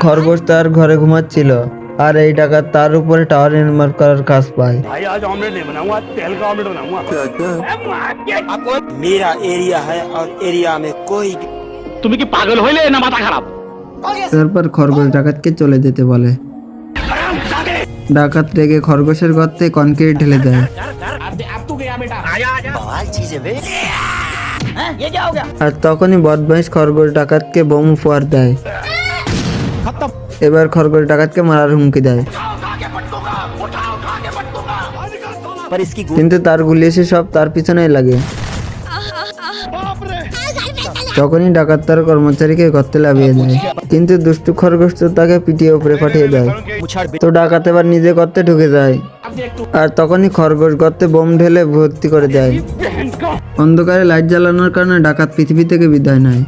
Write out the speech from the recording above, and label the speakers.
Speaker 1: খরগোশ তার ঘরে ঘুমাচ্ছিল আর এই ডাকাত তার উপরে টাওয়ার নির্মাণ করার কাজ পায়।
Speaker 2: मेरा एरिया है और एरिया में कोई
Speaker 3: তুমি কি পাগল হইলে না মাথা খারাপ?
Speaker 1: তারপর খরগোশ ডাকাতকে চলে যেতে বলে। ডাকাত রেগে খরগোশের গর্তে কনক্রিট ঢেলে দেয়।
Speaker 2: बवाल चीज है बे।
Speaker 1: আর তখনই বদমাইশ খরগোশ ডাকাতকে বোম উপহার দেয়। এবার খরগোশ ডাকাতকে মারার হুমকি দেয়,
Speaker 2: पर इसकी
Speaker 1: কিন্তু তার গুলি এসে সব তার পিছনেই লাগে। তখনই ডাকাত তার কর্মচারীকে গর্তে লাভিয়ে দেয়, কিন্তু দুষ্টু খরগোশ তো তাকে পিটিয়ে উপরে পাঠিয়ে দেয়। তো ডাকাত এবার নিজে গর্তে ঢুকে যায়, আর তখনই খরগোশ গর্তে বোম ঢেলে ভর্তি করে দেয়। অন্ধকারে লাইট জ্বালানোর কারণে ডাকাত পৃথিবী থেকে বিদায় নেয়।